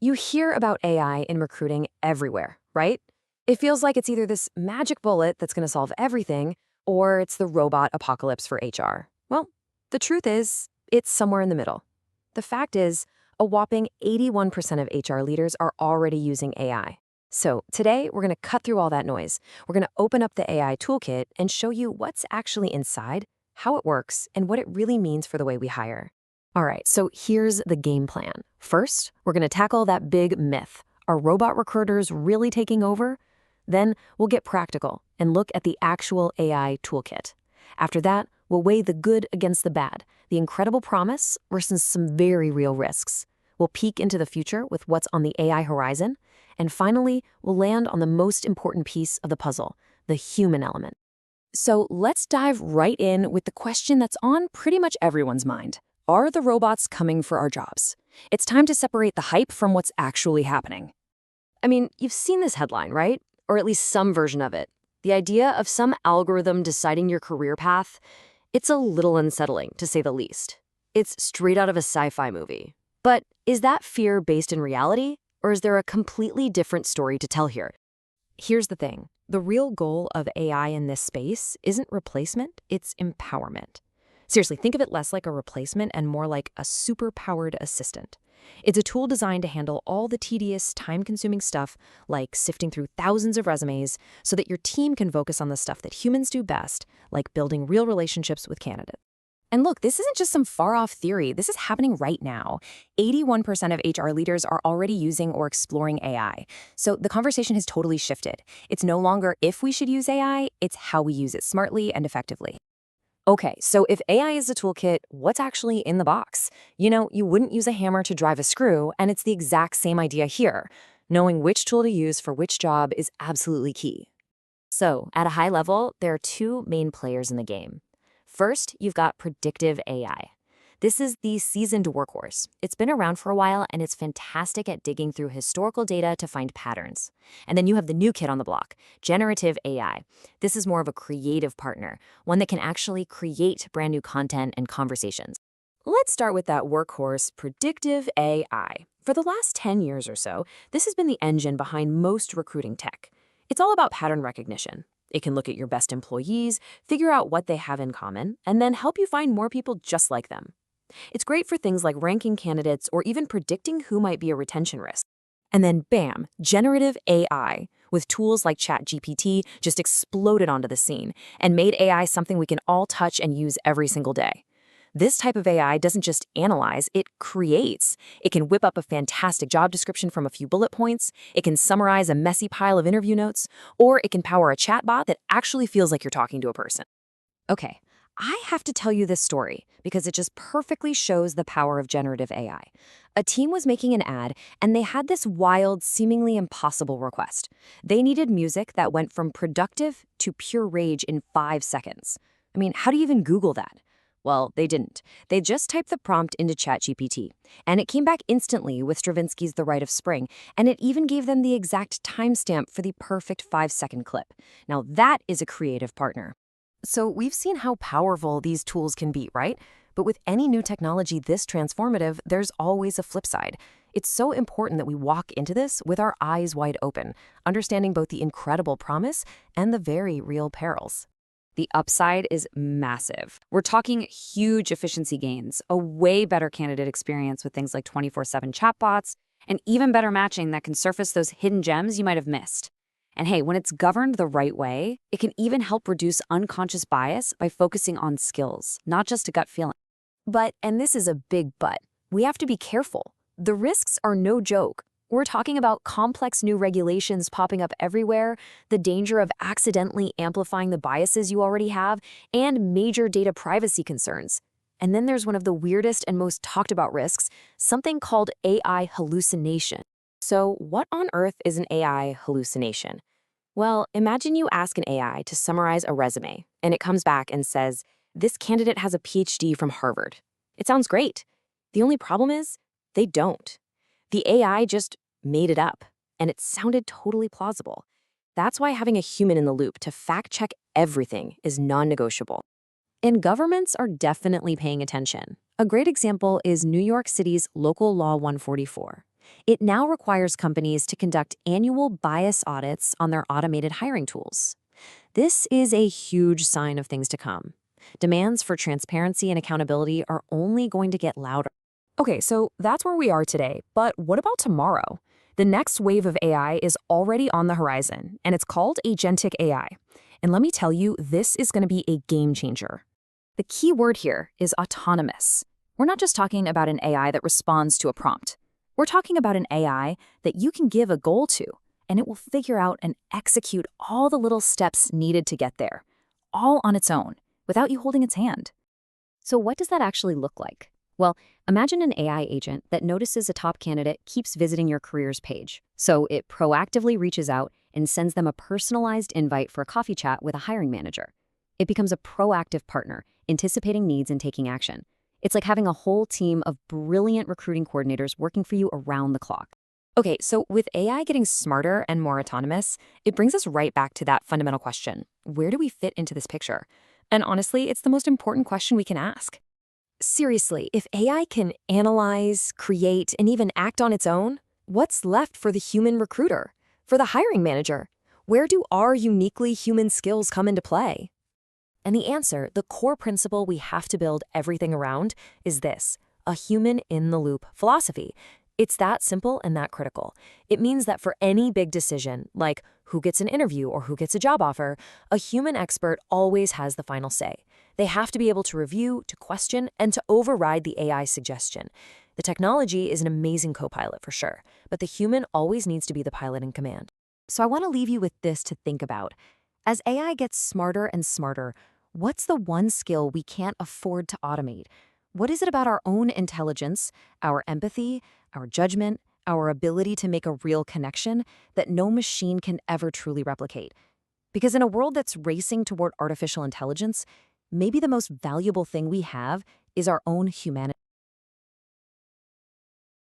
You hear about AI in recruiting everywhere, right? It feels like it's either this magic bullet that's going to solve everything, or it's the robot apocalypse for HR. Well, the truth is, it's somewhere in the middle. The fact is, a whopping 81% of HR leaders are already using AI. So today, we're going to cut through all that noise. We're going to open up the AI toolkit and show you what's actually inside, how it works, and what it really means for the way we hire. All right, so here's the game plan. First, we're going to tackle that big myth. Are robot recruiters really taking over? Then we'll get practical and look at the actual AI toolkit. After that, we'll weigh the good against the bad, the incredible promise versus some very real risks. We'll peek into the future with what's on the AI horizon. And finally, we'll land on the most important piece of the puzzle, the human element. So let's dive right in with the question that's on pretty much everyone's mind. Are the robots coming for our jobs? It's time to separate the hype from what's actually happening. I mean, you've seen this headline, right? Or at least some version of it. The idea of some algorithm deciding your career path, it's a little unsettling, to say the least. It's straight out of a sci-fi movie. But is that fear based in reality? Or is there a completely different story to tell here? Here's the thing. The real goal of AI in this space isn't replacement, it's empowerment. Seriously, think of it less like a replacement and more like a super-powered assistant. It's a tool designed to handle all the tedious, time-consuming stuff, like sifting through thousands of resumes, so that your team can focus on the stuff that humans do best, like building real relationships with candidates. And look, this isn't just some far-off theory. This is happening right now. 81% of HR leaders are already using or exploring AI. So the conversation has totally shifted. It's no longer if we should use AI, it's how we use it smartly and effectively. Okay, so if AI is a toolkit, what's actually in the box? You wouldn't use a hammer to drive a screw, and it's the exact same idea here. Knowing which tool to use for which job is absolutely key. So, at a high level, there are two main players in the game. First, you've got predictive AI. This is the seasoned workhorse. It's been around for a while, and it's fantastic at digging through historical data to find patterns. And then you have the new kid on the block, generative AI. This is more of a creative partner, one that can actually create brand new content and conversations. Let's start with that workhorse, predictive AI. For the last 10 years or so, this has been the engine behind most recruiting tech. It's all about pattern recognition. It can look at your best employees, figure out what they have in common, and then help you find more people just like them. It's great for things like ranking candidates or even predicting who might be a retention risk. And then bam, generative AI, with tools like ChatGPT, just exploded onto the scene and made AI something we can all touch and use every single day. This type of AI doesn't just analyze, it creates. It can whip up a fantastic job description from a few bullet points, it can summarize a messy pile of interview notes, or it can power a chatbot that actually feels like you're talking to a person. Okay, I have to tell you this story because it just perfectly shows the power of generative AI. A team was making an ad, and they had this wild, seemingly impossible request. They needed music that went from productive to pure rage in 5 seconds. I mean, how do you even Google that? Well, they didn't. They just typed the prompt into ChatGPT, and it came back instantly with Stravinsky's The Rite of Spring, and it even gave them the exact timestamp for the perfect 5-second clip. Now that is a creative partner. So we've seen how powerful these tools can be, right? But with any new technology this transformative, there's always a flip side. It's so important that we walk into this with our eyes wide open, understanding both the incredible promise and the very real perils. The upside is massive. We're talking huge efficiency gains, a way better candidate experience with things like 24/7 chatbots, and even better matching that can surface those hidden gems you might have missed. And hey, when it's governed the right way, it can even help reduce unconscious bias by focusing on skills, not just a gut feeling. But, and this is a big but, we have to be careful. The risks are no joke. We're talking about complex new regulations popping up everywhere, the danger of accidentally amplifying the biases you already have, and major data privacy concerns. And then there's one of the weirdest and most talked about risks, something called AI hallucination. So what on earth is an AI hallucination? Well, imagine you ask an AI to summarize a resume, and it comes back and says, this candidate has a PhD from Harvard. It sounds great. The only problem is, they don't. The AI just made it up, and it sounded totally plausible. That's why having a human in the loop to fact-check everything is non-negotiable. And governments are definitely paying attention. A great example is New York City's Local Law 144. It now requires companies to conduct annual bias audits on their automated hiring tools. This is a huge sign of things to come. Demands for transparency and accountability are only going to get louder. Okay, so that's where we are today, but what about tomorrow? The next wave of AI is already on the horizon, and it's called agentic AI. And let me tell you, this is going to be a game changer. The key word here is autonomous. We're not just talking about an AI that responds to a prompt. We're talking about an AI that you can give a goal to, and it will figure out and execute all the little steps needed to get there, all on its own, without you holding its hand. So what does that actually look like? Well, imagine an AI agent that notices a top candidate keeps visiting your careers page. So it proactively reaches out and sends them a personalized invite for a coffee chat with a hiring manager. It becomes a proactive partner, anticipating needs and taking action. It's like having a whole team of brilliant recruiting coordinators working for you around the clock. Okay, so with AI getting smarter and more autonomous, it brings us right back to that fundamental question. Where do we fit into this picture? And honestly, it's the most important question we can ask. Seriously, if AI can analyze, create, and even act on its own, what's left for the human recruiter? For the hiring manager? Where do our uniquely human skills come into play? And the answer, the core principle we have to build everything around, is this: a human-in-the-loop philosophy. It's that simple and that critical. It means that for any big decision, like who gets an interview or who gets a job offer, a human expert always has the final say. They have to be able to review, to question, and to override the AI suggestion. The technology is an amazing co-pilot for sure, but the human always needs to be the pilot in command. So I want to leave you with this to think about. As AI gets smarter and smarter, what's the one skill we can't afford to automate? What is it about our own intelligence, our empathy, our judgment, our ability to make a real connection that no machine can ever truly replicate? Because in a world that's racing toward artificial intelligence, maybe the most valuable thing we have is our own humanity.